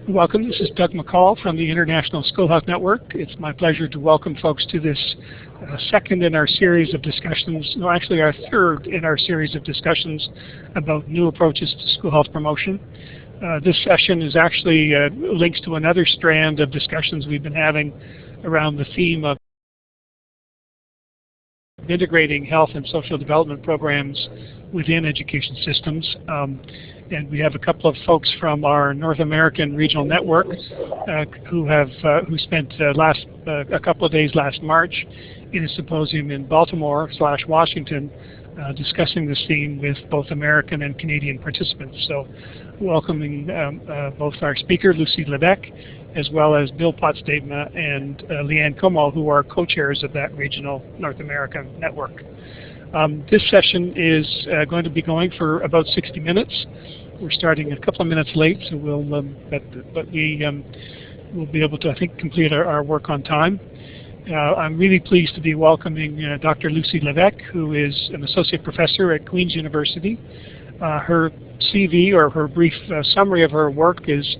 Welcome. This is Doug McCall from the International School Health Network. It's my pleasure to welcome folks to this second in our series of discussions, no, actually our third in our series of discussions about new approaches to school health promotion. This session is actually links to another strand of discussions we've been having around the theme of integrating health and social development programs within education systems. And we have a couple of folks from our North American regional network who spent a couple of days last March in a symposium in Baltimore/Washington discussing this theme with both American and Canadian participants. So welcoming both our speaker, Lucy Levesque, as well as Bill Pottsdama and Leanne Como, who are co-chairs of that regional North American network. This session is going to be going for about 60 minutes. We're starting a couple of minutes late, so we'll be able to, I think, complete our work on time. I'm really pleased to be welcoming Dr. Lucy Levesque, who is an associate professor at Queen's University. Her CV, or her brief summary of her work, is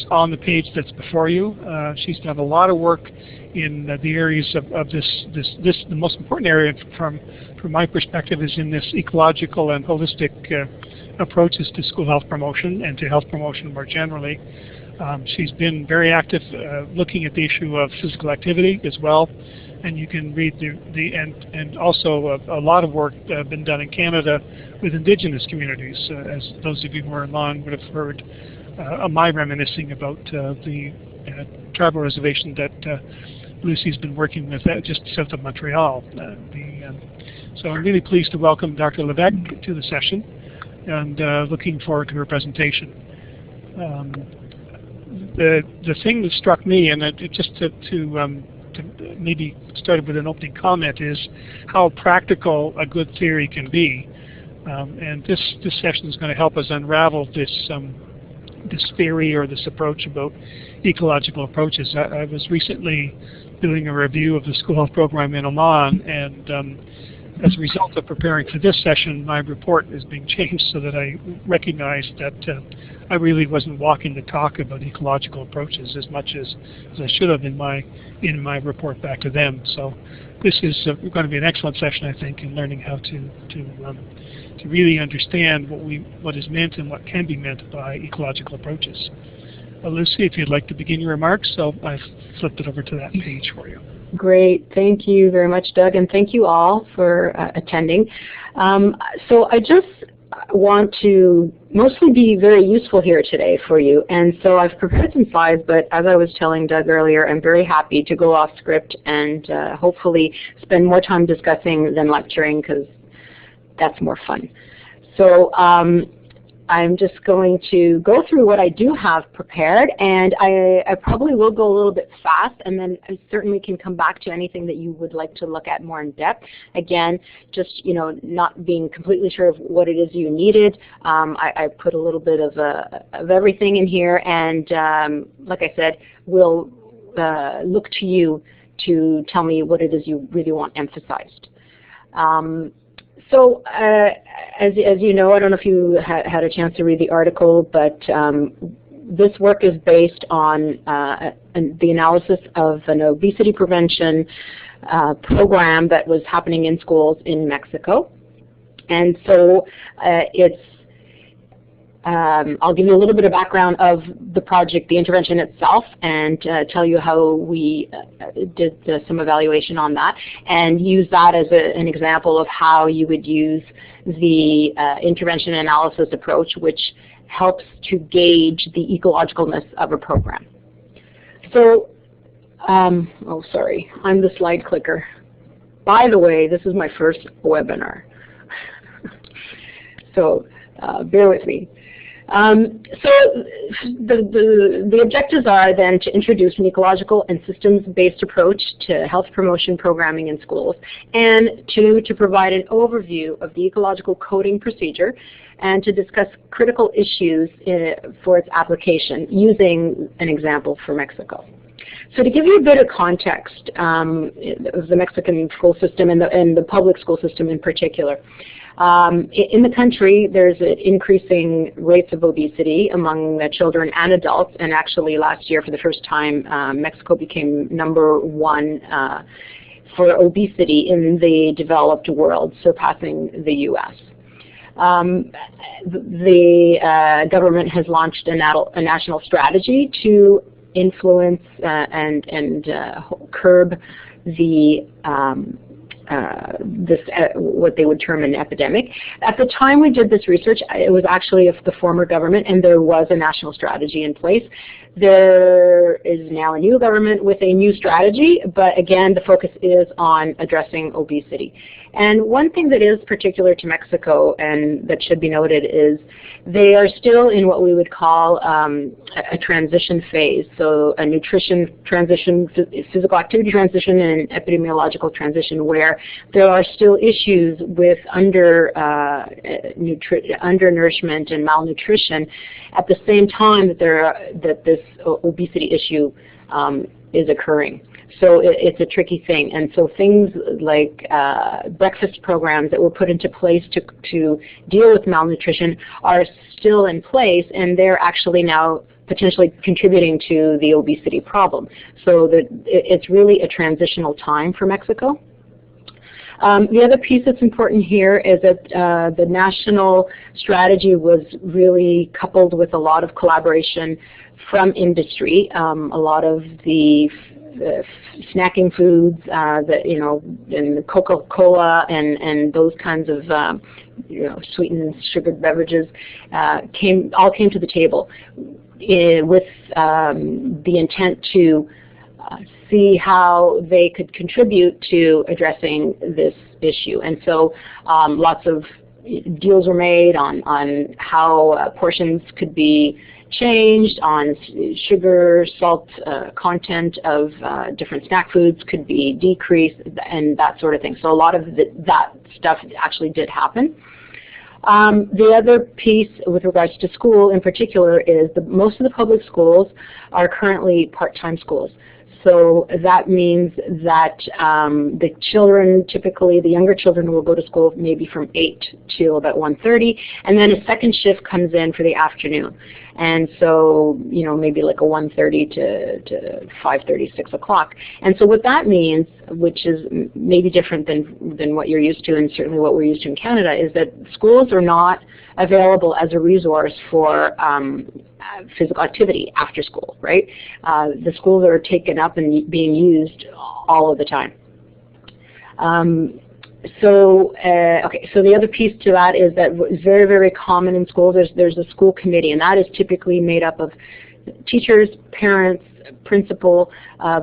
on the page that's before you. She's done a lot of work in the areas of this. The most important area from my perspective is in this ecological and holistic approaches to school health promotion and to health promotion more generally. She's been very active looking at the issue of physical activity as well, and you can read and also a lot of work been done in Canada with Indigenous communities, as those of you who are online would have heard my reminiscing about the tribal reservation that Lucy's been working with just south of Montreal. So I'm really pleased to welcome Dr. Levesque to the session, and looking forward to her presentation. The thing that struck me, and just to maybe start with an opening comment, is how practical a good theory can be. And this session is going to help us unravel this theory or this approach about ecological approaches. I was recently doing a review of the school health program in Oman, and as a result of preparing for this session, my report is being changed so that I recognize that I really wasn't walking the talk about ecological approaches as much as I should have in my report back to them. So this is going to be an excellent session, I think, in learning how to really understand what is meant and what can be meant by ecological approaches. Lucy, if you'd like to begin your remarks, so I've flipped it over to that page for you. Great. Thank you very much, Doug, and thank you all for attending. So I just want to mostly be very useful here today for you, and so I've prepared some slides, but as I was telling Doug earlier, I'm very happy to go off script and hopefully spend more time discussing than lecturing, because that's more fun. So I'm just going to go through what I do have prepared, and I probably will go a little bit fast, and then I certainly can come back to anything that you would like to look at more in depth. Again, just not being completely sure of what it is you needed. I put a little bit of everything in here, and like I said, we'll look to you to tell me what it is you really want emphasized. So as you know, I don't know if you had a chance to read the article, but this work is based on the analysis of an obesity prevention program that was happening in schools in Mexico. And so I'll give you a little bit of background of the project, the intervention itself, and tell you how we did some evaluation on that, and use that as an example of how you would use the intervention analysis approach, which helps to gauge the ecologicalness of a program. So, oh sorry, I'm the slide clicker. By the way, this is my first webinar, so bear with me. So the objectives are then to introduce an ecological and systems-based approach to health promotion programming in schools, and to provide an overview of the ecological coding procedure, and to discuss critical issues for its application using an example for Mexico. So to give you a bit of context of the Mexican school system and the public school system in particular, In the country, there's increasing rates of obesity among the children and adults, and actually last year, for the first time, Mexico became #1 for obesity in the developed world, surpassing the U.S. The government has launched a national strategy to influence and curb the what they would term an epidemic. At the time we did this research, it was actually of the former government, and there was a national strategy in place. There is now a new government with a new strategy, but again, the focus is on addressing obesity. And one thing that is particular to Mexico and that should be noted is they are still in what we would call a transition phase. So a nutrition transition, physical activity transition, and epidemiological transition, where there are still issues with undernourishment and malnutrition at the same time that this obesity issue is occurring. So it's a tricky thing. And so things like breakfast programs that were put into place to deal with malnutrition are still in place, and they're actually now potentially contributing to the obesity problem. So it's really a transitional time for Mexico. The other piece that's important here is that the national strategy was really coupled with a lot of collaboration from industry. A lot of the snacking foods, and Coca-Cola and those kinds of sweetened sugared beverages all came to the table with the intent to see how they could contribute to addressing this issue. And so lots of deals were made on how portions could be changed, on sugar, salt content of different snack foods could be decreased, and that sort of thing. So a lot of that stuff actually did happen. The other piece with regards to school in particular is most of the public schools are currently part-time schools. So that means that the children, typically the younger children, will go to school maybe from 8 till about 1:30, and then a second shift comes in for the afternoon. And so, maybe like a 1:30 to 5:30, 6 o'clock. And so what that means, which is maybe different than what you're used to, and certainly what we're used to in Canada, is that schools are not available as a resource for physical activity after school, right? The schools are taken up and being used all of the time. So the other piece to that is that it's very, very common in schools. There's a school committee, and that is typically made up of teachers, parents, principal,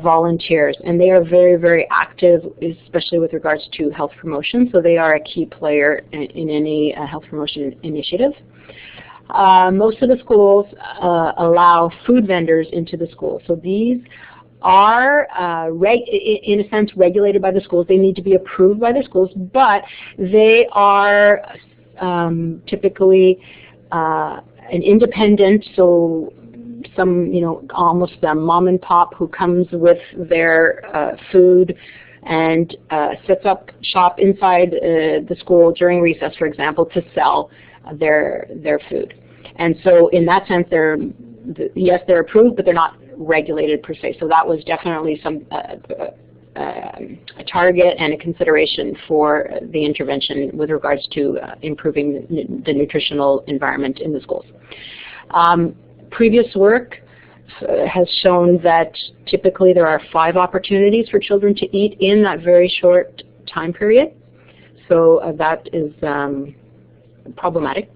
volunteers, and they are very, very active, especially with regards to health promotion. So they are a key player in any health promotion initiative. Most of the schools allow food vendors into the school. So these are, in a sense, regulated by the schools. They need to be approved by the schools, but they are typically an independent, so some, almost a mom and pop who comes with their food and sets up shop inside the school during recess, for example, to sell their food. And so in that sense, yes, they're approved, but they're not regulated per se. So that was definitely a target and a consideration for the intervention with regards to improving the nutritional environment in the schools. Previous work has shown that typically there are 5 opportunities for children to eat in that very short time period. So that is problematic.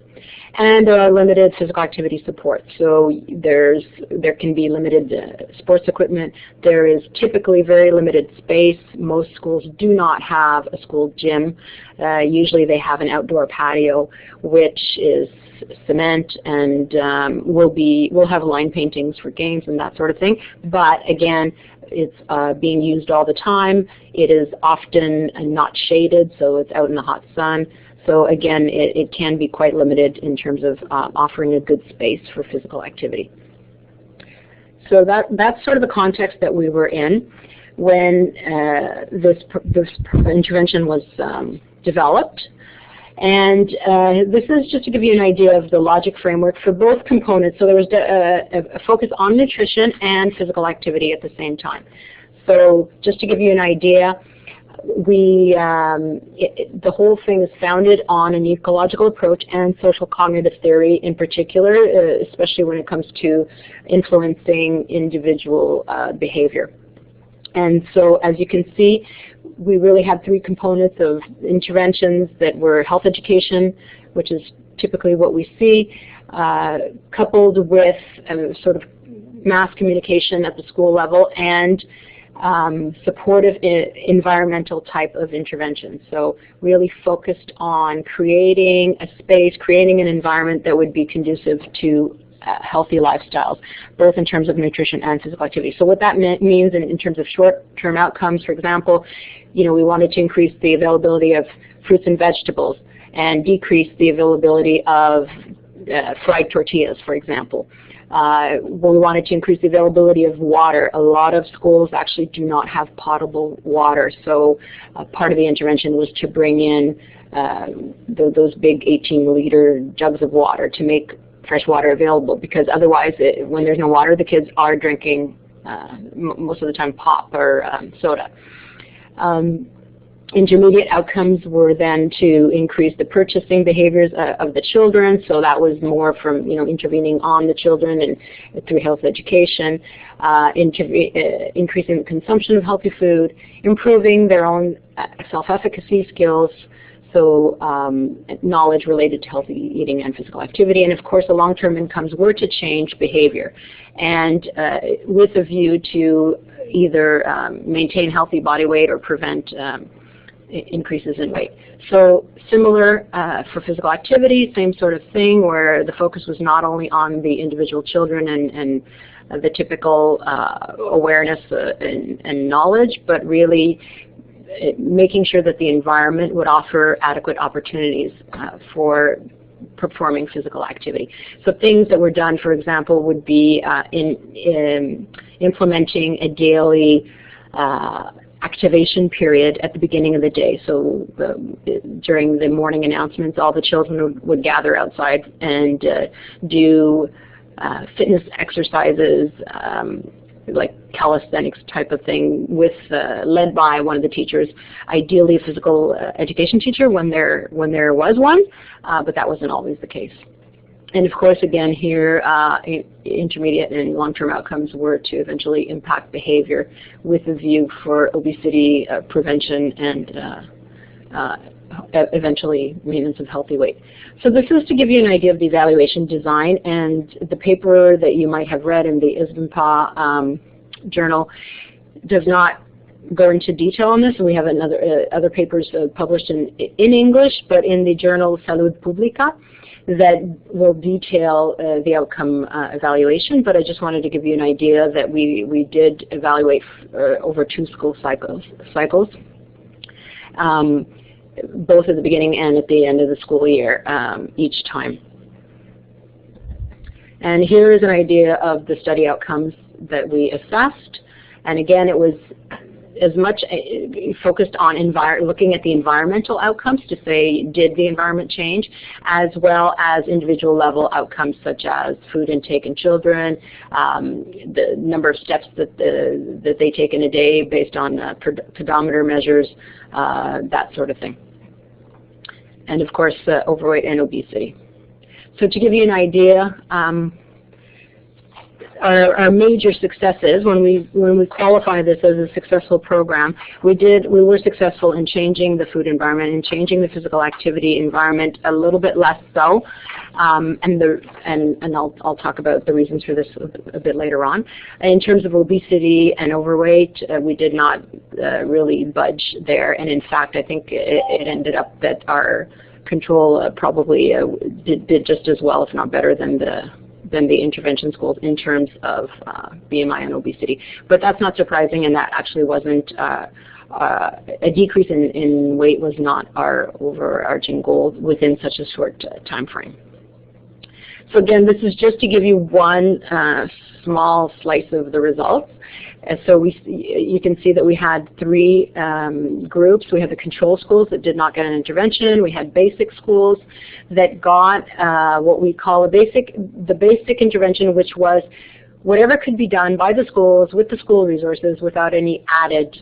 And there are limited physical activity support. So there can be limited sports equipment. There is typically very limited space. Most schools do not have a school gym. Usually they have an outdoor patio, which is cement, and we'll have line paintings for games and that sort of thing. But again, it's being used all the time. It is often not shaded, so it's out in the hot sun. So again, it can be quite limited in terms of offering a good space for physical activity. So that's sort of the context that we were in when this intervention was developed. And this is just to give you an idea of the logic framework for both components. So there was a focus on nutrition and physical activity at the same time. So just to give you an idea, the whole thing is founded on an ecological approach and social cognitive theory in particular, especially when it comes to influencing individual behavior. And so as you can see, we really had three components of interventions that were health education, which is typically what we see, coupled with sort of mass communication at the school level, and supportive environmental type of intervention. So really focused on creating a space, creating an environment that would be conducive to healthy lifestyles, both in terms of nutrition and physical activity. So what that means in terms of short-term outcomes, for example, we wanted to increase the availability of fruits and vegetables and decrease the availability of fried tortillas, for example. We wanted to increase the availability of water. A lot of schools actually do not have potable water, so part of the intervention was to bring in those big 18-liter jugs of water to make fresh water available, because otherwise, when there's no water, the kids are drinking most of the time pop or soda. Intermediate outcomes were then to increase the purchasing behaviors of the children, so that was more from intervening on the children and through health education, increasing the consumption of healthy food, improving their own self-efficacy skills, so knowledge related to healthy eating and physical activity, and of course the long-term incomes were to change behavior, and with a view to either maintain healthy body weight or prevent increases in weight. So similar for physical activity, same sort of thing, where the focus was not only on the individual children and the typical awareness and knowledge, but really making sure that the environment would offer adequate opportunities for performing physical activity. So things that were done, for example, would be in implementing a daily activation period at the beginning of the day. So during the morning announcements, all the children would gather outside and do fitness exercises, like calisthenics type of thing, with led by one of the teachers, ideally a physical education teacher when there was one, but that wasn't always the case. And of course, again here, intermediate and long-term outcomes were to eventually impact behavior with a view for obesity prevention and eventually maintenance of healthy weight. So this is to give you an idea of the evaluation design, and the paper that you might have read in the ISBMPA journal does not go into detail on this, and we have other papers published in English, but in the journal Salud Pública that will detail the outcome evaluation. But I just wanted to give you an idea that we did evaluate over 2 school cycles, both at the beginning and at the end of the school year each time. And here is an idea of the study outcomes that we assessed. And again, it was as much focused on looking at the environmental outcomes to say, did the environment change, as well as individual level outcomes such as food intake in children, the number of steps that they take in a day based on pedometer measures, that sort of thing. And of course, overweight and obesity. So to give you an idea, our major successes, when we qualify this as a successful program, we were successful in changing the food environment and changing the physical activity environment a little bit less so, and I'll talk about the reasons for this a bit later on. In terms of obesity and overweight, we did not really budge there, and in fact, I think it ended up that our control probably did just as well, if not better, than the intervention schools in terms of BMI and obesity. But that's not surprising, and that actually wasn't, a decrease in weight was not our overarching goal within such a short time frame. So again, this is just to give you one small slice of the results. So you can see that we had three groups. We had the control schools that did not get an intervention. We had basic schools that got what we call the basic intervention, which was whatever could be done by the schools with the school resources without any added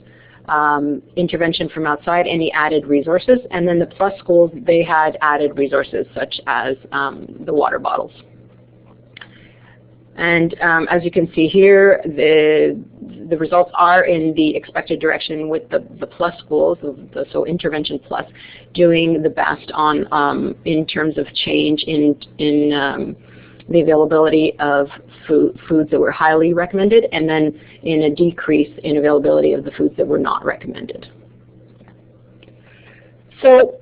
intervention from outside, any added resources. And then the plus schools, they had added resources such as the water bottles. And as you can see here, the results are in the expected direction with the plus schools, so intervention plus, doing the best on in terms of change in the availability of foods that were highly recommended, and then in a decrease in availability of the foods that were not recommended. So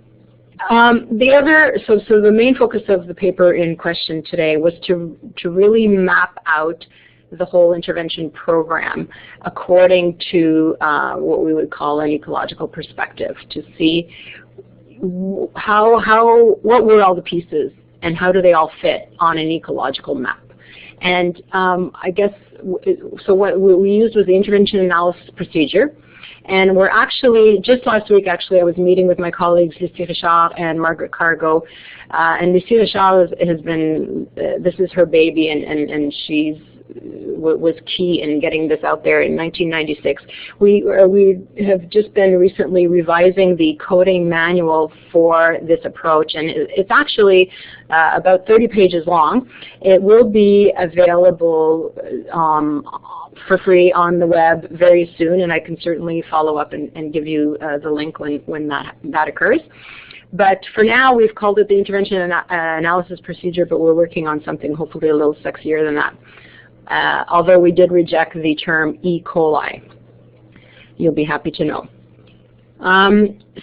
the main focus of the paper in question today was to really map out the whole intervention program according to what we would call an ecological perspective, to see what were all the pieces and how do they all fit on an ecological map. And I guess, so what we used was the intervention analysis procedure. And we're actually, just last week actually, I was meeting with my colleagues Lucie Richard and Margaret Cargo. And Lucie Richard has been, this is her baby, and she's was key in getting this out there in 1996. We have just been recently revising the coding manual for this approach, and it's actually about 30 pages long. It will be available for free on the web very soon, and I can certainly follow up and give you the link when that occurs. But for now, we've called it the intervention analysis procedure, but we're working on something hopefully a little sexier than that. Although we did reject the term E. coli. You'll be happy to know.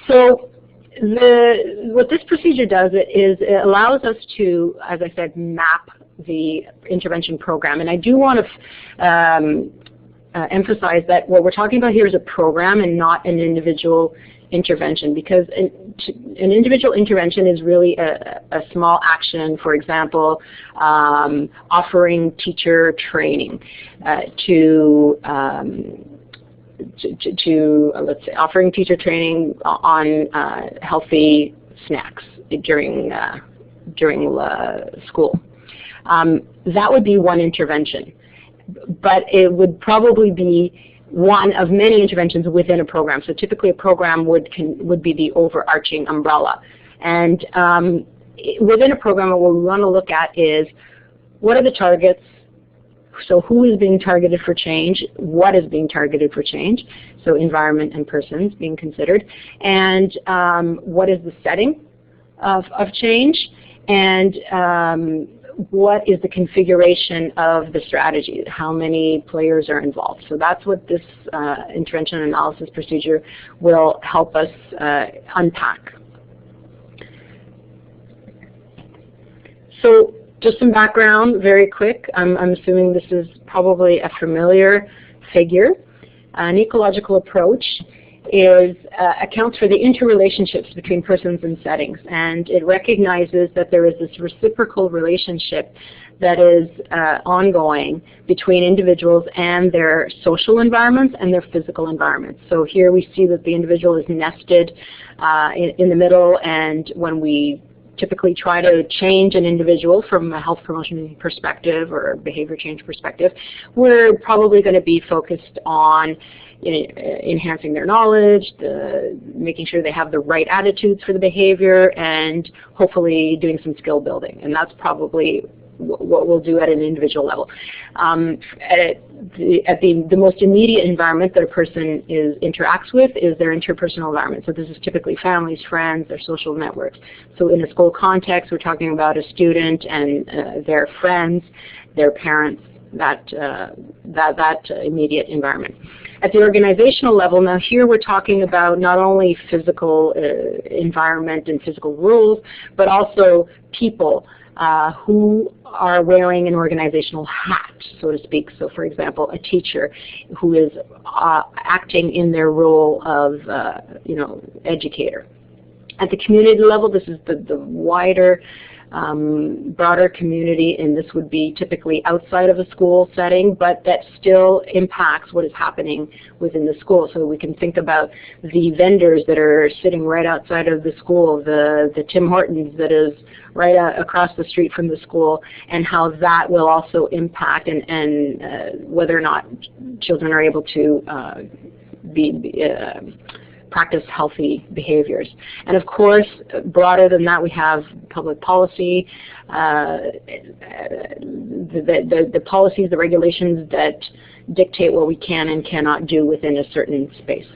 So what this procedure does is it allows us to, as I said, map the intervention program. And I do want to emphasize that what we're talking about here is a program and not an individual intervention, because an individual intervention is really a small action. For example, offering teacher training let's say offering teacher training on healthy snacks during school. That would be one intervention, but it would probably be one of many interventions within a program. So typically a program would be the overarching umbrella. And within a program, what we want to look at is what are the targets? So who is being targeted for change? What is being targeted for change? So environment and persons being considered. And what is the setting of change? And what is the configuration of the strategy? How many players are involved? So that's what this intervention analysis procedure will help us unpack. So just some background, very quick. I'm assuming this is probably a familiar figure. An ecological approach accounts for the interrelationships between persons and settings, and it recognizes that there is this reciprocal relationship that is ongoing between individuals and their social environments and their physical environments. So here we see that the individual is nested in the middle, and when we typically try to change an individual from a health promotion perspective or behavior change perspective, we're probably going to be focused on enhancing their knowledge, making sure they have the right attitudes for the behavior, and hopefully doing some skill building. And that's probably what we'll do at an individual level. At the most immediate environment that a person interacts with is their interpersonal environment. So this is typically families, friends, their social networks. So in a school context, we're talking about a student and their friends, their parents, that immediate environment. At the organizational level, now here we're talking about not only physical environment and physical rules, but also people who are wearing an organizational hat, so to speak. So for example, a teacher who is acting in their role of educator. At the community level, this is the wider broader community, and this would be typically outside of a school setting, but that still impacts what is happening within the school. So we can think about the vendors that are sitting right outside of the school, the Tim Hortons that is right across the street from the school, and how that will also impact and whether or not children are able to practice healthy behaviors. And of course, broader than that, we have public policy, the policies, the regulations that dictate what we can and cannot do within a certain space.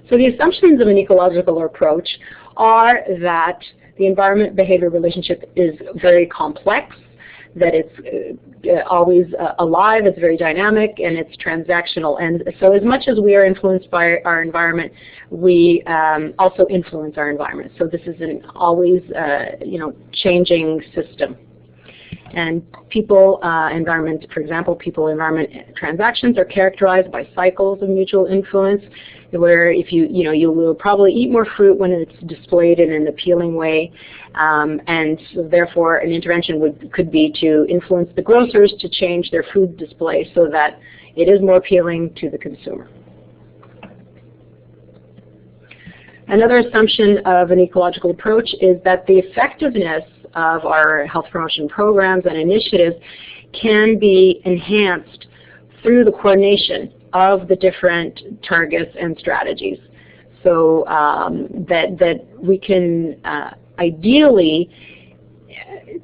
So the assumptions of an ecological approach are that the environment-behavior relationship is very complex, that it's always alive, it's very dynamic, and it's transactional. And so as much as we are influenced by our environment, we also influence our environment. So this is an always changing system. And people, environment, for example, people-environment transactions are characterized by cycles of mutual influence, where if you will probably eat more fruit when it's displayed in an appealing way, and so therefore an intervention could be to influence the grocers to change their food display so that it is more appealing to the consumer. Another assumption of an ecological approach is that the effectiveness of our health promotion programs and initiatives can be enhanced through the coordination of the different targets and strategies. So that we can ideally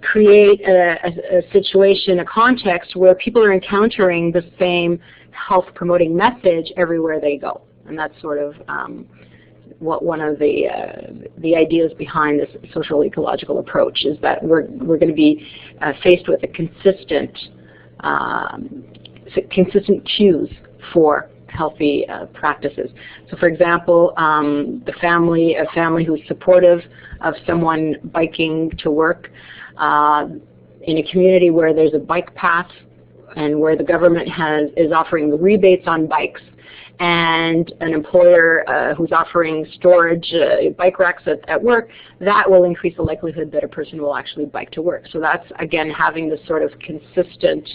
create a situation, a context where people are encountering the same health promoting message everywhere they go. And that's sort of one of the ideas behind this social ecological approach, is that we're going to be faced with a consistent cues for healthy practices. So for example, a family who's supportive of someone biking to work in a community where there's a bike path and where the government is offering rebates on bikes, and an employer who's offering storage bike racks at work, that will increase the likelihood that a person will actually bike to work. So that's, again, having this sort of consistent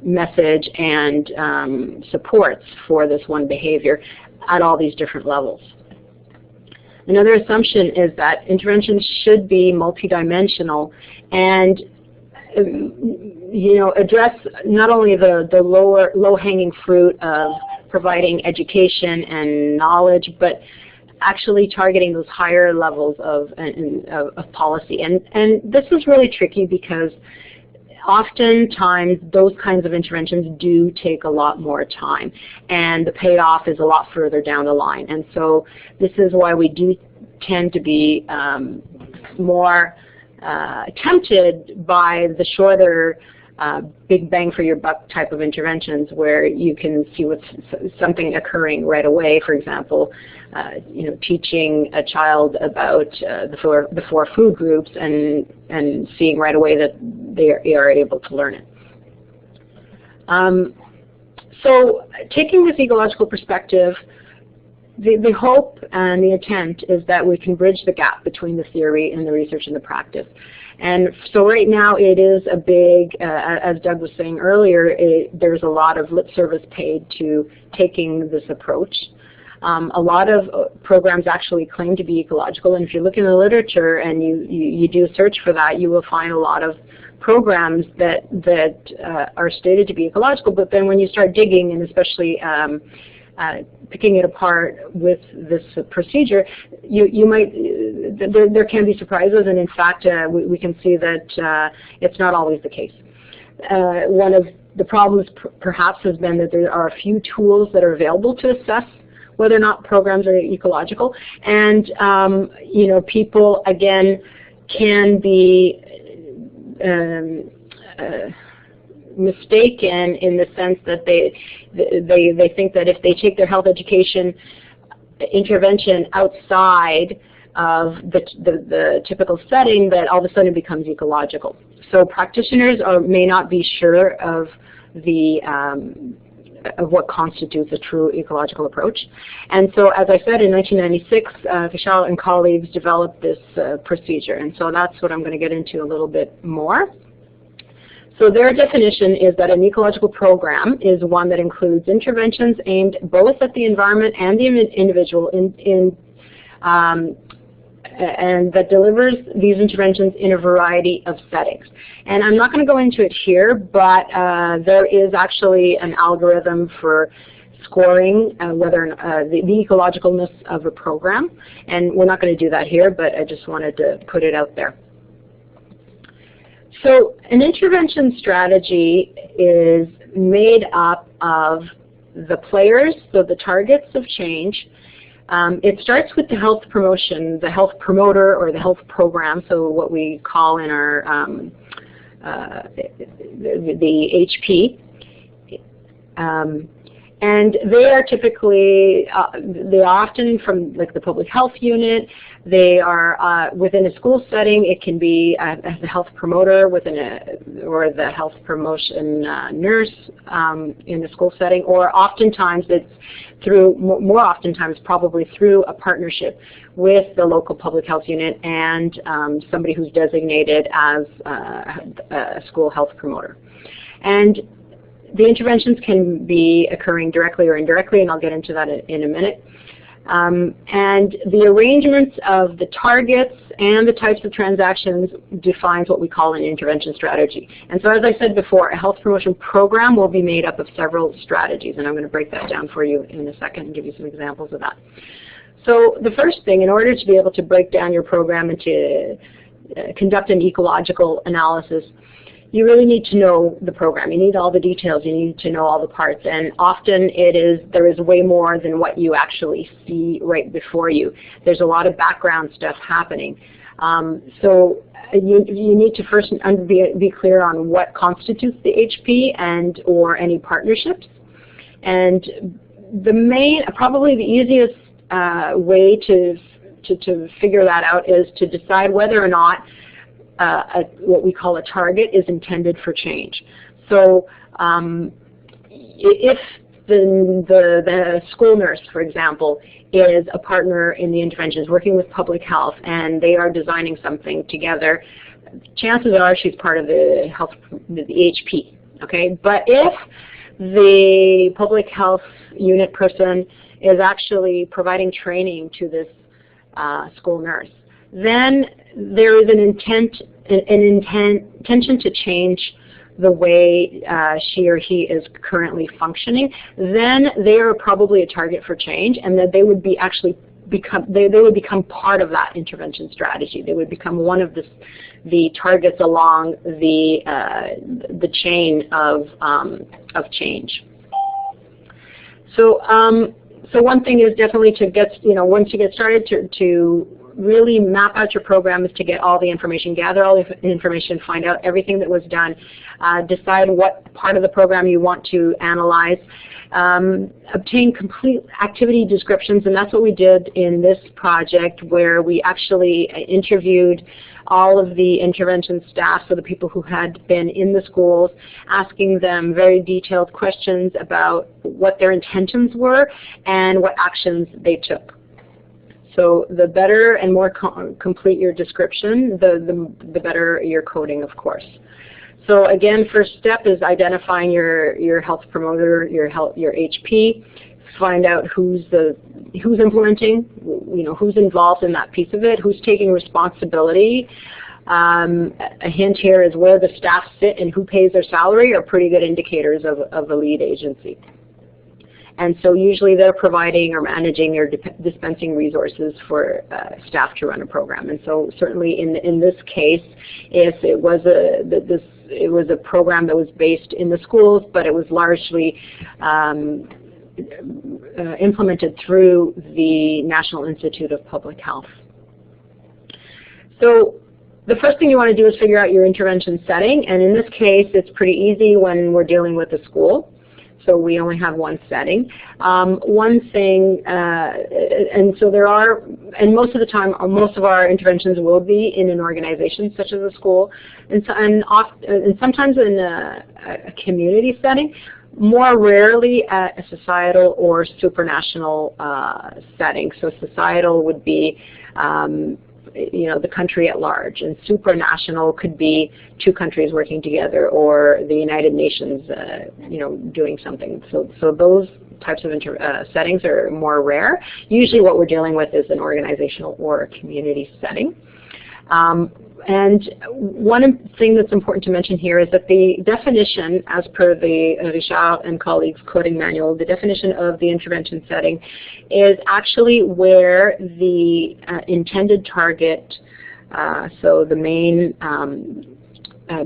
message and supports for this one behavior at all these different levels. Another assumption is that interventions should be multidimensional and address not only the low-hanging fruit of providing education and knowledge, but actually targeting those higher levels of policy. And this is really tricky because oftentimes those kinds of interventions do take a lot more time, and the payoff is a lot further down the line. And so this is why we do tend to be more tempted by the shorter big bang for your buck type of interventions, where you can see what's something occurring right away. For example, teaching a child about the four food groups and seeing right away that they are able to learn it. So taking this ecological perspective, the hope and the intent is that we can bridge the gap between the theory and the research and the practice. And so right now it is a big, as Doug was saying earlier, there's a lot of lip service paid to taking this approach. A lot of programs actually claim to be ecological, and if you look in the literature and you do a search for that, you will find a lot of programs that are stated to be ecological, but then when you start digging, and especially picking it apart with this procedure, there can be surprises, and in fact we can see that it's not always the case. One of the problems perhaps has been that there are a few tools that are available to assess whether or not programs are ecological, and people again can be mistaken in the sense that they think that if they take their health education intervention outside of the typical setting, that all of a sudden it becomes ecological. So practitioners may not be sure of the what constitutes a true ecological approach. And so, as I said, in 1996, Vishal and colleagues developed this procedure, and so that's what I'm going to get into a little bit more. So their definition is that an ecological program is one that includes interventions aimed both at the environment and the individual and that delivers these interventions in a variety of settings. And I'm not going to go into it here, but there is actually an algorithm for scoring whether the ecologicalness of a program. And we're not going to do that here, but I just wanted to put it out there. So an intervention strategy is made up of the players, so the targets of change. It starts with the health promotion, the health promoter or the health program, so what we call in our the HP. And they are typically, they're often from like the public health unit. They are within a school setting. It can be the health promoter within or the health promotion nurse in the school setting, or oftentimes it's through, more oftentimes probably through a partnership with the local public health unit and somebody who's designated as a school health promoter. And the interventions can be occurring directly or indirectly, and I'll get into that in a minute. And the arrangements of the targets and the types of transactions defines what we call an intervention strategy. And so as I said before, a health promotion program will be made up of several strategies, and I'm going to break that down for you in a second and give you some examples of that. So the first thing, in order to be able to break down your program and to conduct an ecological analysis, you really need to know the program. You need all the details. You need to know all the parts. And often there is way more than what you actually see right before you. There's a lot of background stuff happening. So you need to first be clear on what constitutes the HP and or any partnerships. And the main, probably the easiest way to figure that out is to decide whether or not what we call a target is intended for change. So if the school nurse, for example, is a partner in the interventions working with public health and they are designing something together, chances are she's part of the HP. Okay? But if the public health unit person is actually providing training to this school nurse, then there is an intention to change the way she or he is currently functioning. Then they are probably a target for change, and that they would be they would become part of that intervention strategy. They would become one of the targets along the chain of change. So so one thing is definitely to get, once you get started to really map out your program is to get all the information, gather all the information, find out everything that was done, decide what part of the program you want to analyze, obtain complete activity descriptions, and that's what we did in this project, where we actually interviewed all of the intervention staff, so the people who had been in the schools, asking them very detailed questions about what their intentions were and what actions they took. So the better and more complete your description, the better your coding, of course. So again, first step is identifying your health promoter, your HP. Find out who's implementing, who's involved in that piece of it, who's taking responsibility. A hint here is where the staff sit and who pays their salary are pretty good indicators of a lead agency. And so usually they're providing or managing or dispensing resources for staff to run a program. And so certainly in this case, if it was a program that was based in the schools, but it was largely implemented through the National Institute of Public Health. So the first thing you want to do is figure out your intervention setting, and in this case it's pretty easy when we're dealing with a school. So we only have one setting. One thing, and so there are, and most of the time, most of our interventions will be in an organization such as a school, and sometimes in a community setting. more rarely at a societal or supranational setting. So societal would be the country at large, and supranational could be two countries working together, or the United Nations doing something. So those types of settings are more rare. Usually what we're dealing with is an organizational or a community setting. And one thing that's important to mention here is that the definition, as per the Richard and colleagues coding manual, the definition of the intervention setting is actually where the intended target, so the main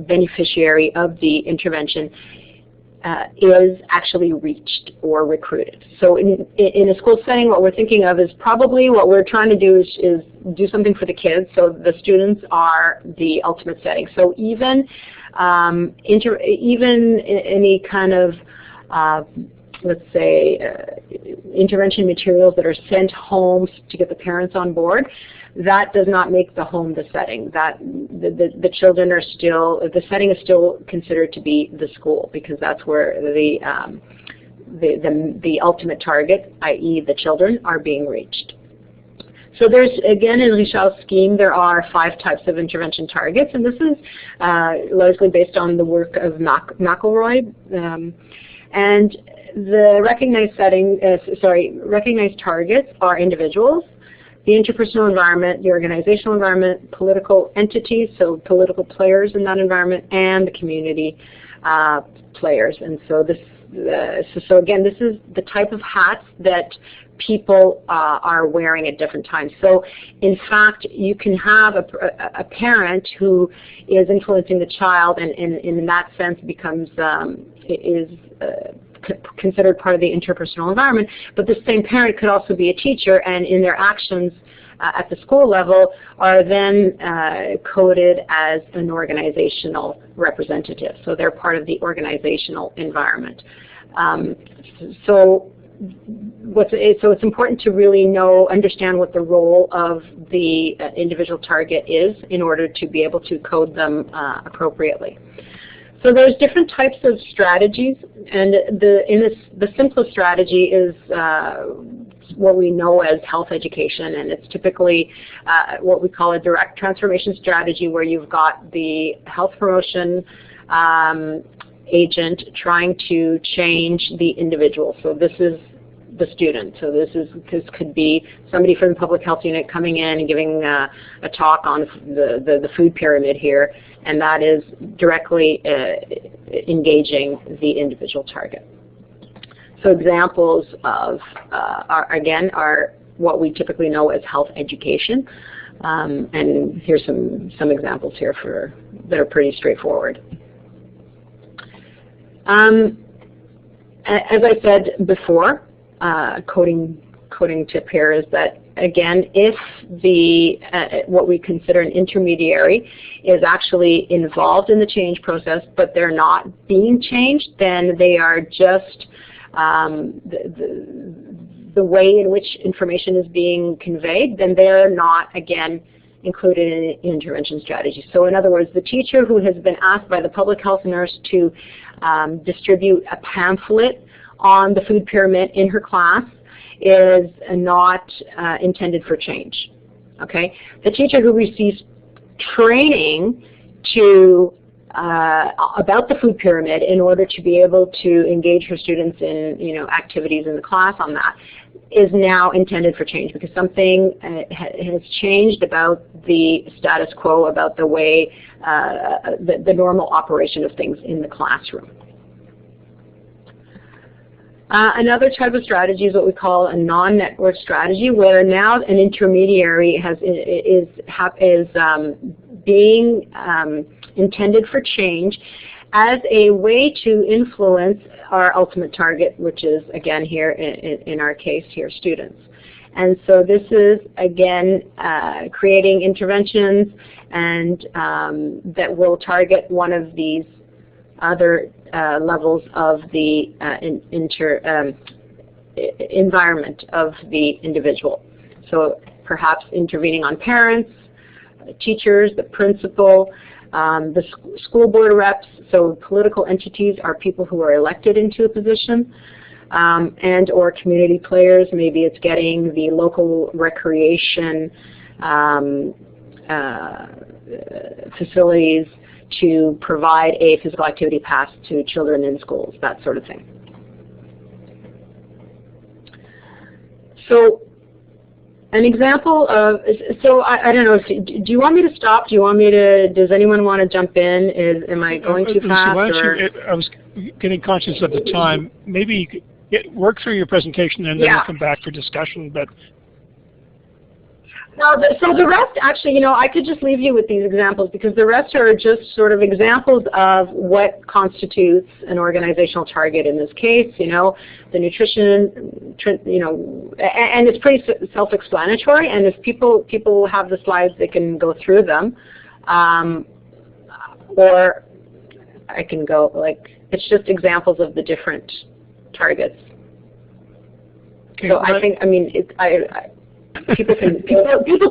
beneficiary of the intervention, is actually reached or recruited. So in a school setting, what we're thinking of is probably what we're trying to do is do something for the kids, so the students are the ultimate setting. So even any kind of let's say intervention materials that are sent home to get the parents on board, that does not make the home the setting. That the children are still, the setting is still considered to be the school, because that's where the ultimate target, i.e. the children, are being reached. So there's, again, in Richard's scheme, there are 5 types of intervention targets, and this is largely based on the work of McElroy. And the recognized recognized targets are individuals, the interpersonal environment, the organizational environment, political entities, so political players in that environment, and the community players. And so this, so again, this is the type of hats that people are wearing at different times. So in fact, you can have a parent who is influencing the child, and in that sense becomes considered part of the interpersonal environment, but the same parent could also be a teacher, and in their actions at the school level are then coded as an organizational representative. So they're part of the organizational environment. So it's important to really understand what the role of the individual target is in order to be able to code them appropriately. So there's different types of strategies, and the simplest strategy is what we know as health education, and it's typically what we call a direct transformation strategy, where you've got the health promotion agent trying to change the individual. So this is the student. So this could be somebody from the public health unit coming in and giving a talk on the food pyramid here, and that is directly engaging the individual target. So examples of are what we typically know as health education, and here's some examples here that are pretty straightforward. As I said before, coding tip here is that, again, if what we consider an intermediary is actually involved in the change process, but they're not being changed, then they are just the way in which information is being conveyed, then they're not, again, included in an intervention strategy. So in other words, the teacher who has been asked by the public health nurse to distribute a pamphlet on the food pyramid in her class is not intended for change. Okay? The teacher who receives training about the food pyramid in order to be able to engage her students in activities in the class on that is now intended for change, because something has changed about the status quo, about the way the normal operation of things in the classroom. Another type of strategy is what we call a non-network strategy, where now an intermediary is being intended for change as a way to influence our ultimate target, which is, again, here in our case here, students. And so this is, again, creating interventions and that will target one of these other levels of the environment of the individual. So perhaps intervening on parents, teachers, the principal, the school board reps, so political entities are people who are elected into a position, and or community players. Maybe it's getting the local recreation facilities to provide a physical activity pass to children in schools, that sort of thing. So an example of, so I don't know, do you want me to stop? Do you want me to, does anyone want to jump in? Am I going too fast? I was getting conscious of the time. Maybe you could work through your presentation and then we'll come back for discussion. But well, so the rest, actually, you know, I could just leave you with these examples because the rest are just sort of examples of what constitutes an organizational target in this case, you know, the nutrition, you know, and it's pretty self-explanatory, and if people have the slides, they can go through them, or I can go, like, it's just examples of the different targets. Okay, so I think, I mean, people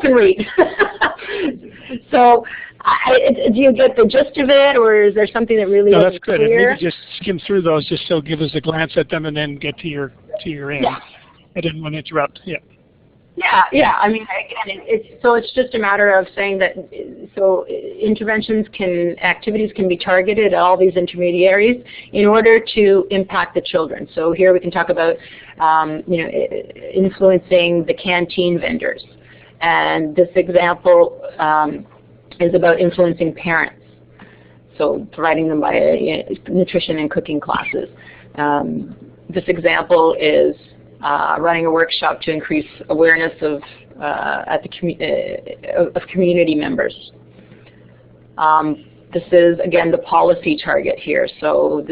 can read. So, do you get the gist of it, or is there something that really no, that's good. Clear? And maybe just skim through those, just so give us a glance at them, and then get to your end. Yeah. I didn't want to interrupt. Yeah. Yeah. I mean, again, it's just a matter of saying that. So activities can be targeted at all these intermediaries in order to impact the children. So here we can talk about, you know, influencing the canteen vendors, and this example is about influencing parents. So providing them by nutrition and cooking classes. This example is running a workshop to increase awareness of community members. This is, again, the policy target here. So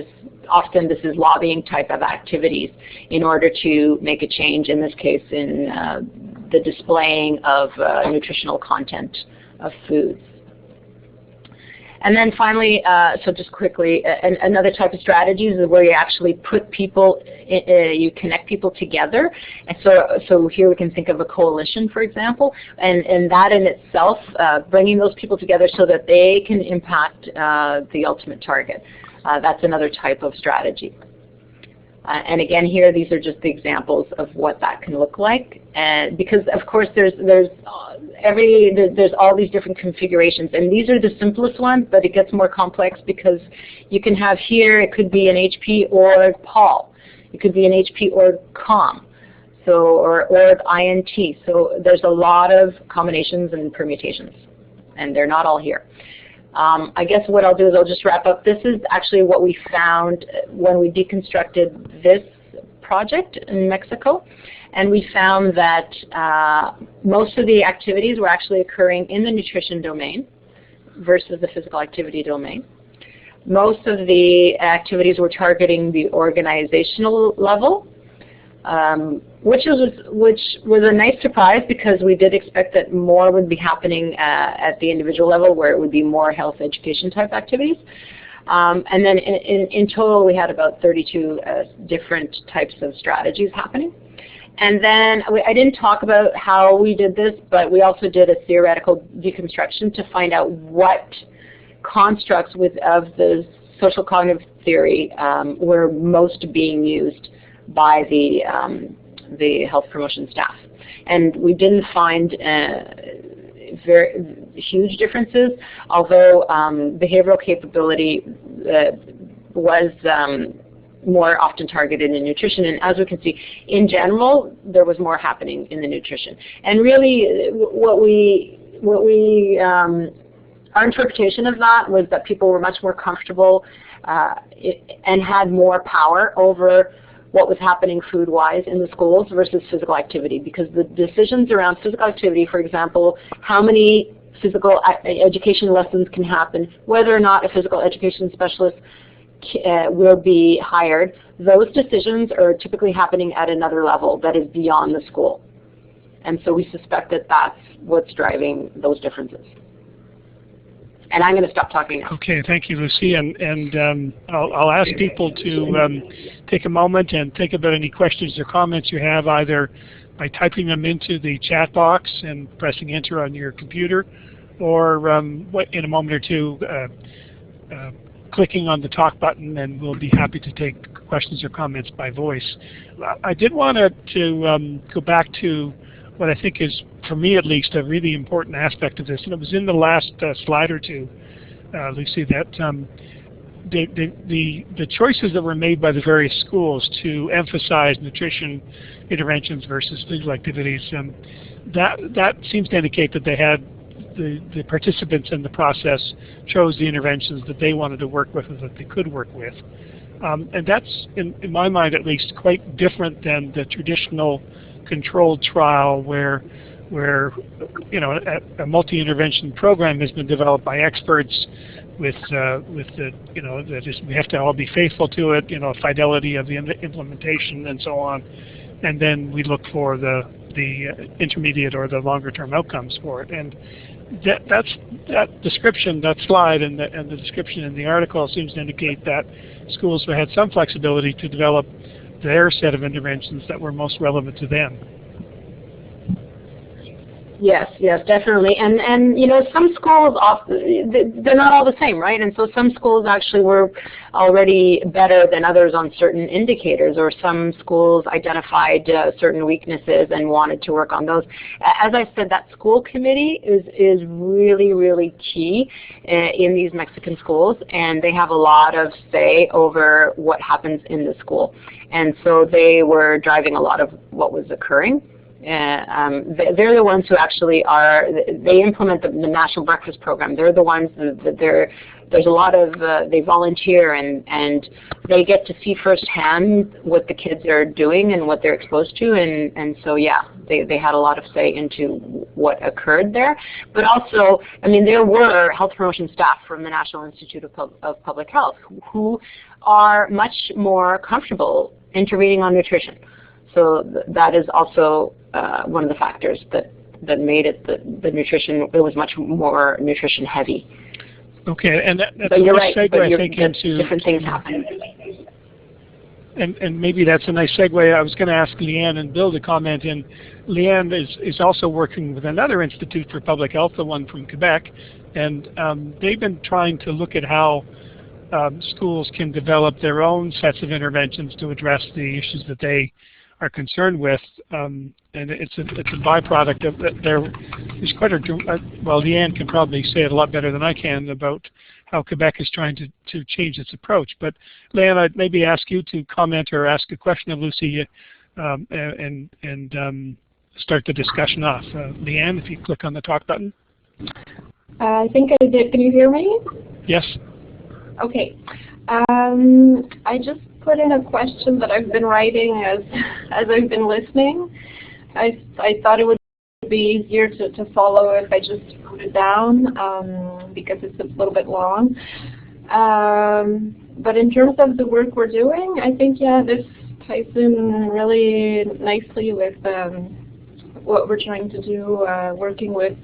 often this is lobbying type of activities in order to make a change, in this case in the displaying of nutritional content of foods. And then finally, so just quickly, another type of strategies is where you actually put people, you connect people together. And so here we can think of a coalition, for example, and that in itself, bringing those people together so that they can impact the ultimate target. That's another type of strategy. And again, here these are just the examples of what that can look like. And because of course there's all these different configurations, and these are the simplest ones, but it gets more complex because you can have here, it could be an HP or POL, it could be an HP or COM, so or INT. So there's a lot of combinations and permutations, and they're not all here. I guess what I'll do is I'll just wrap up. This is actually what we found when we deconstructed this project in Mexico, and we found that most of the activities were actually occurring in the nutrition domain versus the physical activity domain. Most of the activities were targeting the organizational level, which was a nice surprise because we did expect that more would be happening at the individual level, where it would be more health education type activities. And then in total we had about 32 different types of strategies happening. And then I didn't talk about how we did this, but we also did a theoretical deconstruction to find out what constructs of the social cognitive theory were most being used by the health promotion staff. And we didn't find very huge differences, although behavioral capability was more often targeted in nutrition. And as we can see, in general, there was more happening in the nutrition. And really, our interpretation of that was that people were much more comfortable and had more power over what was happening food-wise in the schools versus physical activity, because the decisions around physical activity, for example, how many physical education lessons can happen, whether or not a physical education specialist will be hired, those decisions are typically happening at another level that is beyond the school. And so we suspect that that's what's driving those differences. And I'm going to stop talking now. Okay, thank you, Lucy. And I'll ask people to take a moment and think about any questions or comments you have, either by typing them into the chat box and pressing enter on your computer, or in a moment or two, clicking on the talk button, and we'll be happy to take questions or comments by voice. I did want to go back to what I think is, for me at least, a really important aspect of this, and it was in the last slide or two, Lucy, that the choices that were made by the various schools to emphasize nutrition interventions versus physical activities, that seems to indicate that they had the participants in the process chose the interventions that they wanted to work with or that they could work with. And that's, in my mind at least, quite different than the traditional controlled trial where a multi-intervention program has been developed by experts with the that we have to all be faithful to it, fidelity of the implementation and so on, and then we look for the intermediate or the longer term outcomes for it. And that description, that slide, and the description in the article seems to indicate that schools had some flexibility to develop their set of interventions that were most relevant to them. Yes, definitely. And some schools, they're not all the same, right? And so some schools actually were already better than others on certain indicators, or some schools identified certain weaknesses and wanted to work on those. As I said, that school committee is really, really key in these Mexican schools, and they have a lot of say over what happens in the school. And so they were driving a lot of what was occurring. They're the ones who actually they implement the National Breakfast Program. They're the ones there's a lot of, they volunteer and they get to see firsthand what the kids are doing and what they're exposed to, and so yeah, they had a lot of say into what occurred there. But also, there were health promotion staff from the National Institute of Public Health who are much more comfortable intervening on nutrition. So that is also one of the factors that made it the nutrition. It was much more nutrition heavy. Okay, and that's but you're right. Segue, but I think, into different things happen. And maybe that's a nice segue. I was going to ask Leanne and Bill to comment. And Leanne is also working with another institute for public health, the one from Quebec, and they've been trying to look at how schools can develop their own sets of interventions to address the issues that they are concerned with, and it's a byproduct of that. There's quite well, Leanne can probably say it a lot better than I can about how Quebec is trying to change its approach. But Leanne, I'd maybe ask you to comment or ask a question of Lucy, and start the discussion off. Leanne, if you click on the talk button. I think I did. Can you hear me? Yes. Okay. I just put in a question that I've been writing as I've been listening. I thought it would be easier to follow if I just wrote it down because it's a little bit long. But in terms of the work we're doing, I think, yeah, this ties in really nicely with what we're trying to do, working with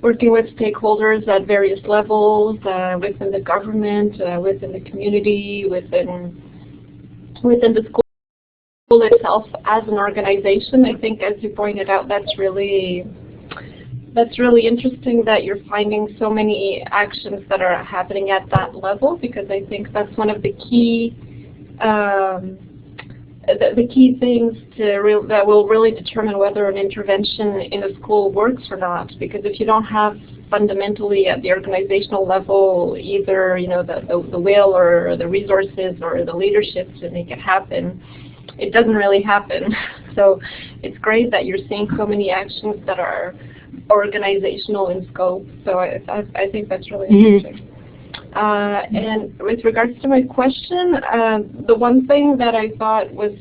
stakeholders at various levels, within the government, within the community, within the school itself as an organization. I think, as you pointed out, that's really interesting that you're finding so many actions that are happening at that level, because I think that's one of the key things that will really determine whether an intervention in a school works or not. Because if you don't have fundamentally at the organizational level either the will or the resources or the leadership to make it happen, it doesn't really happen. So it's great that you're seeing so many actions that are organizational in scope. So I think that's really interesting. And with regards to my question, the one thing that I thought was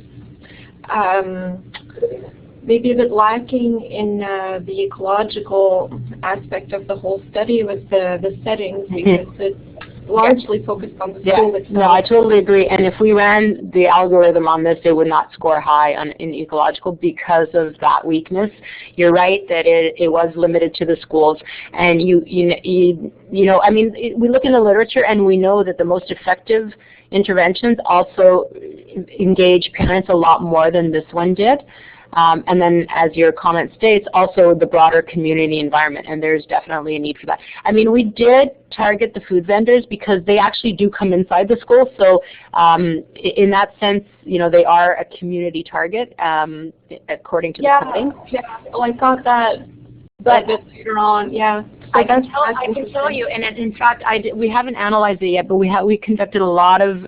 maybe a bit lacking in the ecological aspect of the whole study was the settings, because it's largely focused on the school itself. No, I totally agree. And if we ran the algorithm on this, it would not score high in ecological because of that weakness. You're right that it was limited to the schools. And we look in the literature and we know that the most effective interventions also engage parents a lot more than this one did. And then, as your comment states, also the broader community environment, and there's definitely a need for that. I mean, we did target the food vendors because they actually do come inside the school, so in that sense, you know, they are a community target according to the setting. Yeah, well, I got that but a bit later on, yeah. So I can tell you, and in fact, we haven't analyzed it yet, but we conducted a lot of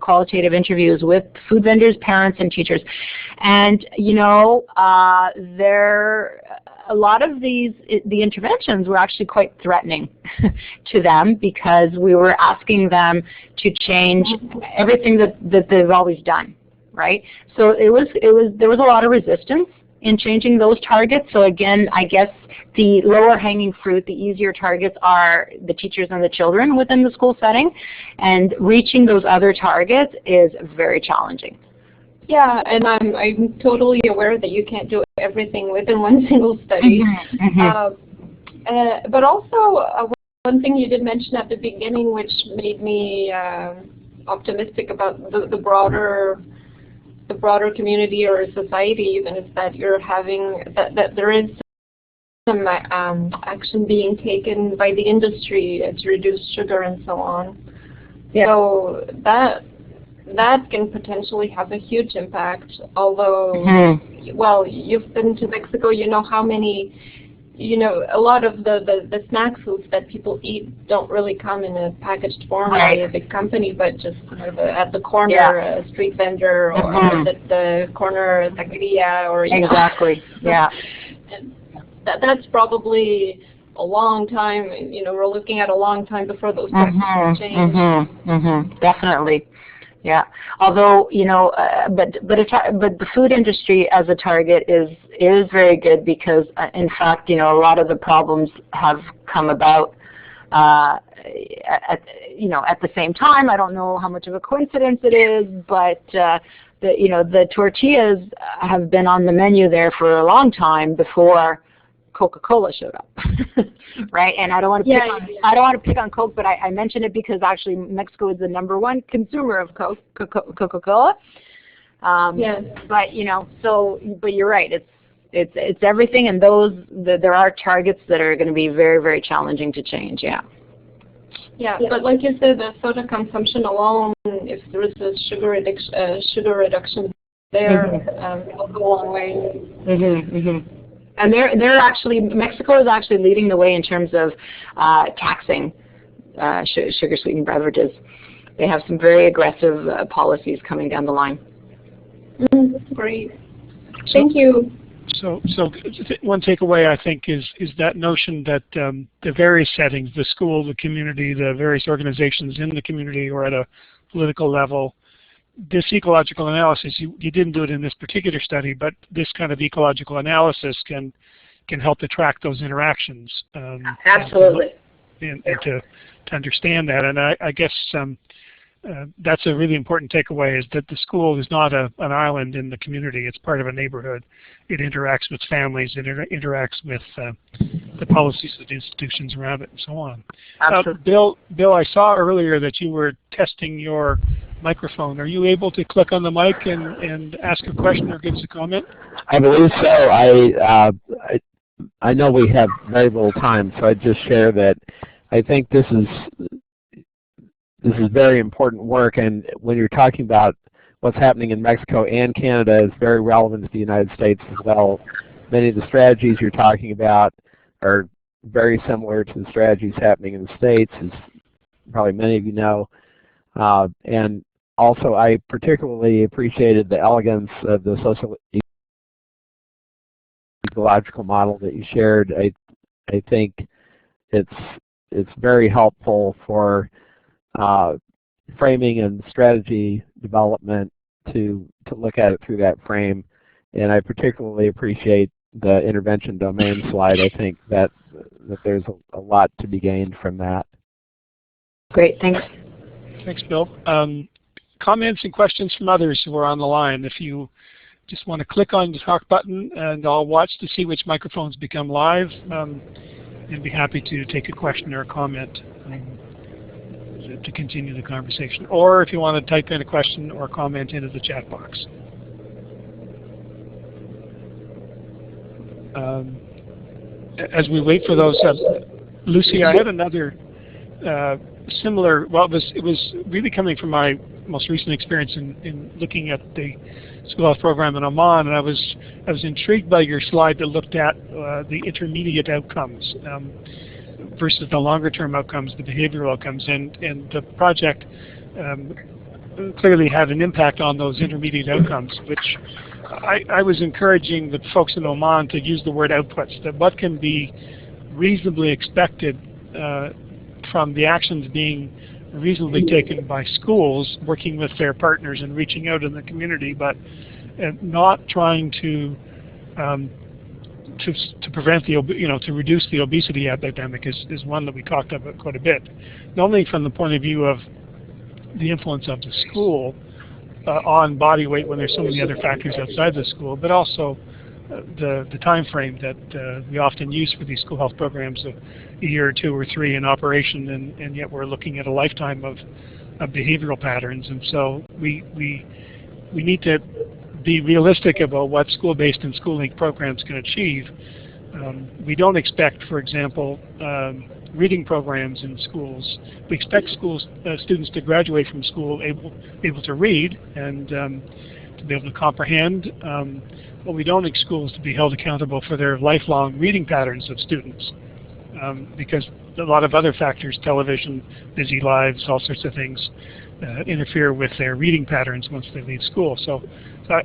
qualitative interviews with food vendors, parents, and teachers, and you know, a lot of the interventions were actually quite threatening to them because we were asking them to change everything that they've always done, right? So there was a lot of resistance in changing those targets. So again, I guess the lower hanging fruit, the easier targets are the teachers and the children within the school setting, and reaching those other targets is very challenging. Yeah, and I'm totally aware that you can't do everything within one single study. But also, one thing you did mention at the beginning, which made me optimistic about the broader community or society, even, is that you're having that there is some action being taken by the industry to reduce sugar and so on. Yeah. So that can potentially have a huge impact. Although, well, you've been to Mexico, you know how many, you know, a lot of the snack foods that people eat don't really come in a packaged form by a big company, but just, you know, at the corner, a street vendor, or at the corner taqueria, or exactly, yeah. That's probably a long time. You know, we're looking at a long time before those practices change. Definitely. Yeah, although, you know, but the food industry as a target is very good because, in fact, you know, a lot of the problems have come about at the same time. I don't know how much of a coincidence it is, but the tortillas have been on the menu there for a long time before Coca-Cola showed up, right? And I don't want to pick on Coke, but I mention it because actually Mexico is the #1 consumer of Coca-Cola. But you know, but you're right. It's everything, and there are targets that are going to be very, very challenging to change. Yeah. Yeah, but like you said, the soda consumption alone, if there is a sugar reduction there, will go a long way. And they're actually, Mexico is actually leading the way in terms of taxing sugar sweetened beverages. They have some very aggressive policies coming down the line. Great. Thank you. So one takeaway, I think, is that notion that the various settings, the school, the community, the various organizations in the community or at a political level, this ecological analysis, you didn't do it in this particular study, but this kind of ecological analysis can help to track those interactions. Absolutely. And to understand that. And I guess that's a really important takeaway, is that the school is not an island in the community. It's part of a neighborhood. It interacts with families. It interacts with the policies of the institutions around it and so on. Bill, I saw earlier that you were testing your microphone. Are you able to click on the mic and ask a question or give us a comment? I believe so. I know we have very little time, so I'd just share that I think this is very important work, and when you're talking about what's happening in Mexico and Canada, is very relevant to the United States as well. Many of the strategies you're talking about are very similar to the strategies happening in the States, as probably many of you know. And also, I particularly appreciated the elegance of the social ecological model that you shared. I think it's very helpful for framing and strategy development to look at it through that frame. And I particularly appreciate the intervention domain slide. I think that there's a lot to be gained from that. Great, thanks. Thanks, Bill. Comments and questions from others who are on the line. If you just want to click on the talk button, and I'll watch to see which microphones become live, and be happy to take a question or a comment to continue the conversation. Or if you want to type in a question or comment into the chat box. as we wait for those, Lucy, I had another similar. Well, it was really coming from my most recent experience in looking at the school health program in Oman, and I was intrigued by your slide that looked at the intermediate outcomes versus the longer term outcomes, the behavioral outcomes, and the project clearly had an impact on those intermediate outcomes, which I was encouraging the folks in Oman to use the word outputs, that what can be reasonably expected from the actions being reasonably taken by schools, working with their partners and reaching out in the community, but not trying to prevent to reduce the obesity epidemic is one that we talked about quite a bit. Not only from the point of view of the influence of the school on body weight when there's so many other factors outside the school, but also the time frame that we often use for these school health programs, a year or two or three in operation, and yet we're looking at a lifetime of behavioral patterns. And so we need to be realistic about what school-based and school-linked programs can achieve. We don't expect, for example, reading programs in schools. We expect students to graduate from school able to read and to be able to comprehend. But we don't expect schools to be held accountable for their lifelong reading patterns of students, because a lot of other factors, television, busy lives, all sorts of things, interfere with their reading patterns once they leave school. So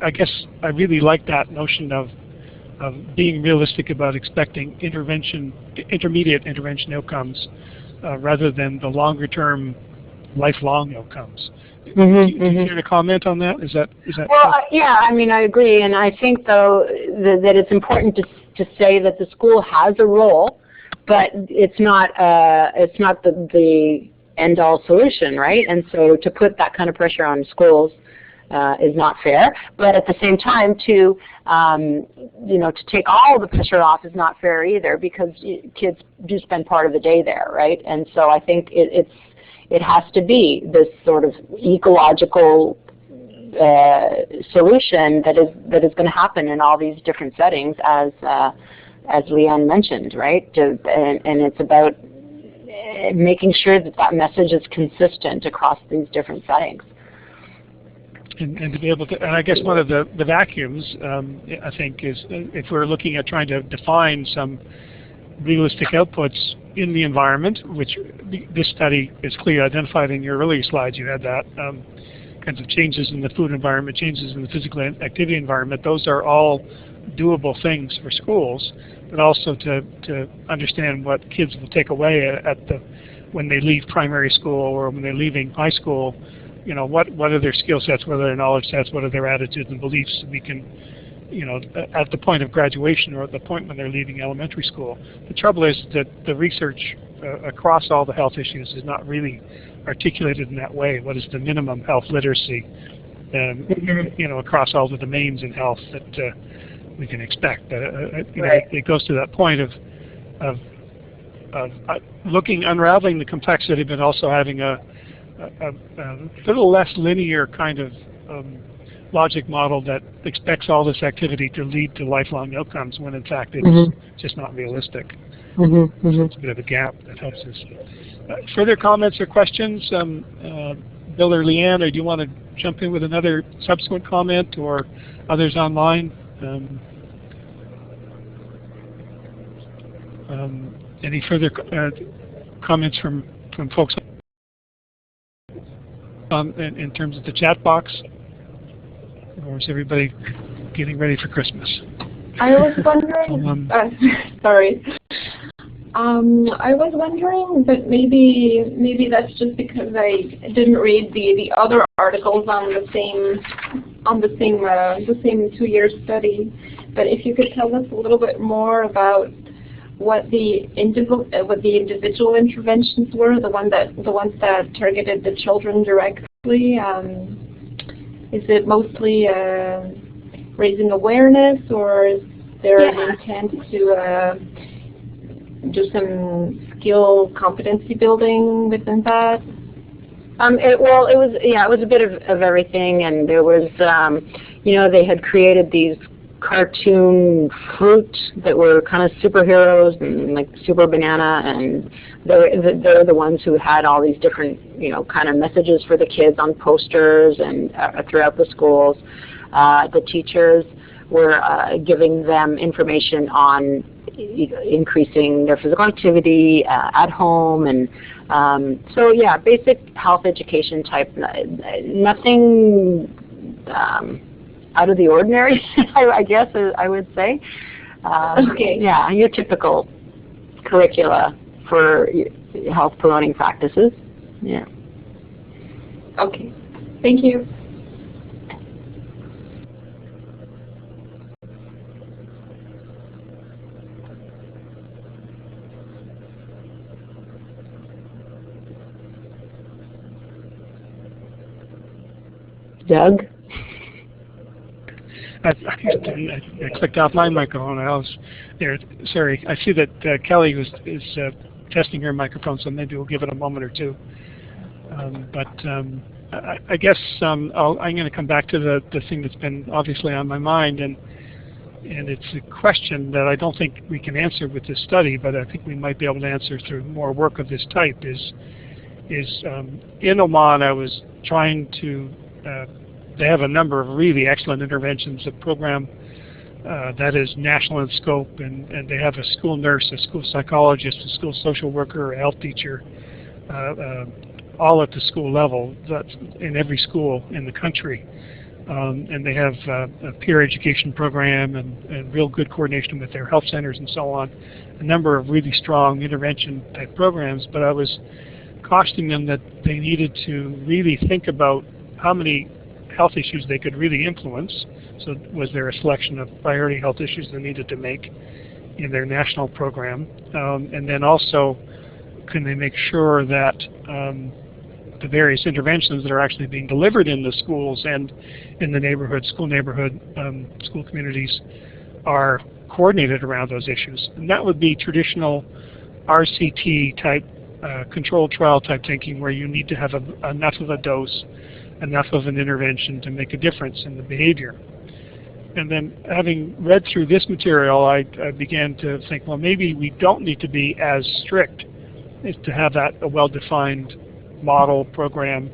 I guess I really like that notion of being realistic about expecting intermediate intervention outcomes rather than the longer term lifelong outcomes. Do you care to comment on that? Is that well, yeah, I mean, I agree, and I think though that it's important to say that the school has a role, but it's not the end-all solution, right? And so to put that kind of pressure on schools is not fair. But at the same time, to take all the pressure off is not fair either, because kids do spend part of the day there, right? And so I think it has to be this sort of ecological solution that is going to happen in all these different settings, as Leanne mentioned, right? And it's about making sure that message is consistent across these different settings. And to be able to, and I guess one of the vacuums, I think, is if we're looking at trying to define some realistic outputs in the environment, which this study is clearly identified in your earlier slides. You had that kinds of changes in the food environment, changes in the physical activity environment. Those are all doable things for schools, but also to understand what kids will take away when they leave primary school or when they're leaving high school. What are their skill sets, what are their knowledge sets, what are their attitudes and beliefs. We can, at the point of graduation or at the point when they're leaving elementary school. The trouble is that the research across all the health issues is not really articulated in that way. What is the minimum health literacy, across all the domains in health that we can expect? Right. It goes to that point of unraveling the complexity, but also having a little less linear kind of logic model that expects all this activity to lead to lifelong outcomes when in fact it's just not realistic. So it's a bit of a gap that helps us. Further comments or questions? Bill or Leanne, or do you want to jump in with another subsequent comment, or others online? Any further comments from folks in terms of the chat box? Or is everybody getting ready for Christmas? I was wondering, sorry. I was wondering, but maybe that's just because I didn't read the other articles on the same 2-year study. But if you could tell us a little bit more about what the individual interventions were, the ones that targeted the children directly. Is it mostly raising awareness, or is there an intent to do some skill competency building within that? It was a bit of everything, and there was they had created these cartoon fruit that were kind of superheroes and like Super Banana, and they're the ones who had all these different, kind of messages for the kids on posters and throughout the schools. The teachers were giving them information on increasing their physical activity at home, and so yeah, basic health education type, nothing out of the ordinary, I guess I would say. Okay. Yeah, your typical curricula for health promoting practices. Yeah. Okay. Thank you. Doug? I clicked off my microphone. I was there. Sorry. I see that Kelly is testing her microphone, so maybe we'll give it a moment or two. I guess I'm going to come back to the thing that's been obviously on my mind, and it's a question that I don't think we can answer with this study, but I think we might be able to answer through more work of this type. In Oman, I was trying to. They have a number of really excellent interventions, a program that is national in scope, and they have a school nurse, a school psychologist, a school social worker, a health teacher, all at the school level. That's in every school in the country. And they have a peer education program and real good coordination with their health centers and so on. A number of really strong intervention type programs, but I was cautioning them that they needed to really think about how many health issues they could really influence. So was there a selection of priority health issues they needed to make in their national program? And then also, can they make sure that the various interventions that are actually being delivered in the schools and in the neighborhood, school communities are coordinated around those issues? And that would be traditional RCT type, controlled trial type thinking, where you need to have enough of a dose, enough of an intervention to make a difference in the behavior. And then having read through this material, I began to think, well, maybe we don't need to be as strict as to have a well-defined model program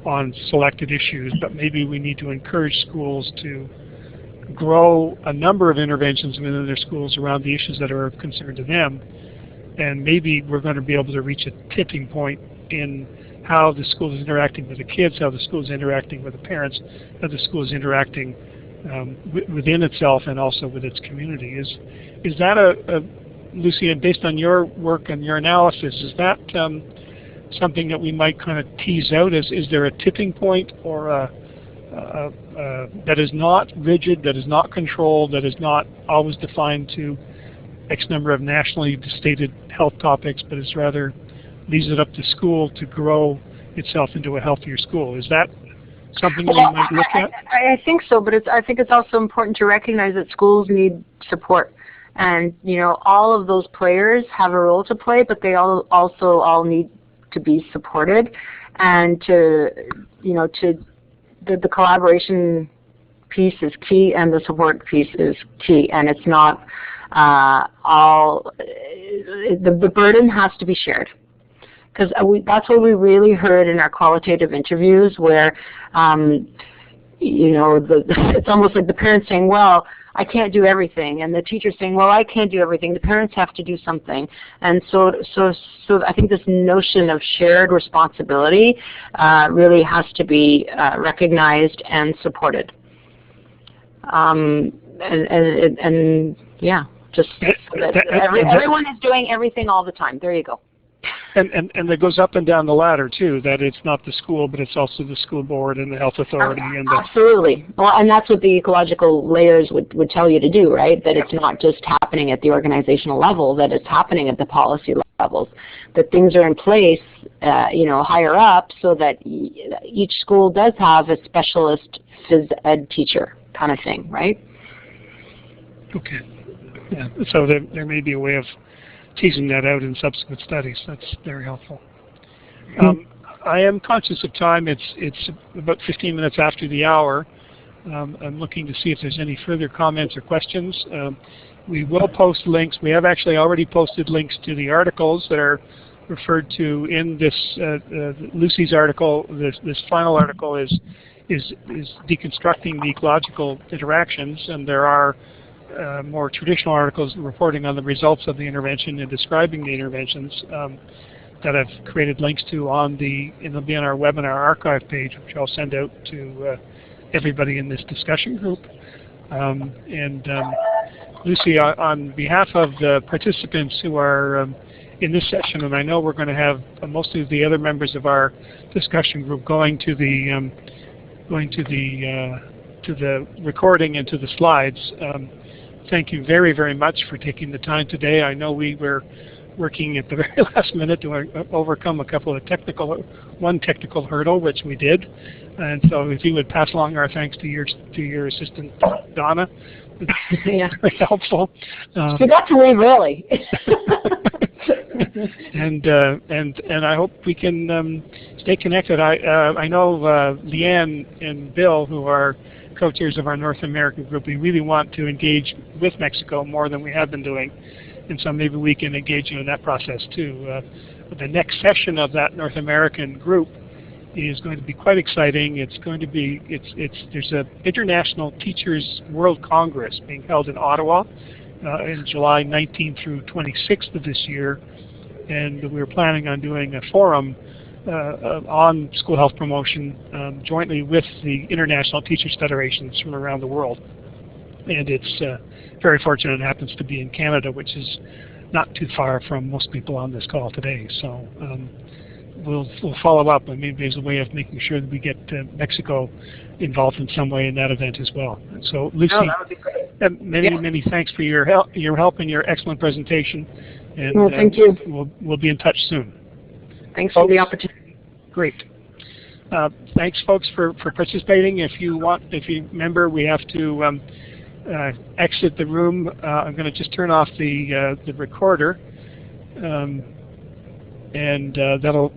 on selected issues, but maybe we need to encourage schools to grow a number of interventions within their schools around the issues that are of concern to them. And maybe we're going to be able to reach a tipping point in how the school is interacting with the kids, how the school is interacting with the parents, how the school is interacting within itself and also with its community. Is that Lucy, based on your work and your analysis, is that something that we might kind of tease out? Is there a tipping point, or that is not rigid, that is not controlled, that is not always defined to X number of nationally stated health topics, but is rather leaves it up to school to grow itself into a healthier school? Is that something we might look at? I think so, but I think it's also important to recognize that schools need support. And, all of those players have a role to play, but they also all need to be supported. And the collaboration piece is key, and the support piece is key. And it's not the burden has to be shared. Because that's what we really heard in our qualitative interviews, where, it's almost like the parents saying, well, I can't do everything, and the teacher saying, well, I can't do everything. The parents have to do something. And so I think this notion of shared responsibility really has to be recognized and supported. And yeah, just so that everyone is doing everything all the time. There you go. And that goes up and down the ladder too, that it's not the school, but it's also the school board and the health authority. And absolutely. Well, and that's what the ecological layers would tell you to do, right? That it's not just happening at the organizational level, that it's happening at the policy levels, that things are in place, higher up, so that each school does have a specialist phys ed teacher kind of thing, right? Okay. Yeah. So there may be a way of teasing that out in subsequent studies. That's very helpful. I am conscious of time. It's about 15 minutes after the hour. I'm looking to see if there's any further comments or questions. We will post links. We have actually already posted links to the articles that are referred to in this Lucy's article. This final article is deconstructing the ecological interactions, and there are more traditional articles reporting on the results of the intervention and describing the interventions that I've created links to and they'll be on our webinar archive page, which I'll send out to everybody in this discussion group. Lucy, on behalf of the participants who are in this session, and I know we're going to have most of the other members of our discussion group going to the recording and to the slides. Thank you very, very much for taking the time today. I know we were working at the very last minute to overcome a couple of one technical hurdle, which we did. And so if you would pass along our thanks to your assistant, Donna, yeah, very helpful. Forgot to leave early. and I hope we can stay connected. I know Leanne and Bill, who are co-chairs of our North American group, we really want to engage with Mexico more than we have been doing, and so maybe we can engage you in that process too. The next session of that North American group is going to be quite exciting. It's going to be there's a International Teachers World Congress being held in Ottawa in July 19th through 26th of this year, and we're planning on doing a forum on school health promotion jointly with the International Teachers Federations from around the world. And it's very fortunate it happens to be in Canada, which is not too far from most people on this call today. So we'll follow up, and maybe there's a way of making sure that we get Mexico involved in some way in that event as well. So Lucy, that would be great. many thanks for your help and your excellent presentation. And well, thank you. We'll be in touch soon. Thanks for the opportunity. Great. Thanks, folks, for participating. If you remember, we have to exit the room. I'm going to just turn off the recorder, and that'll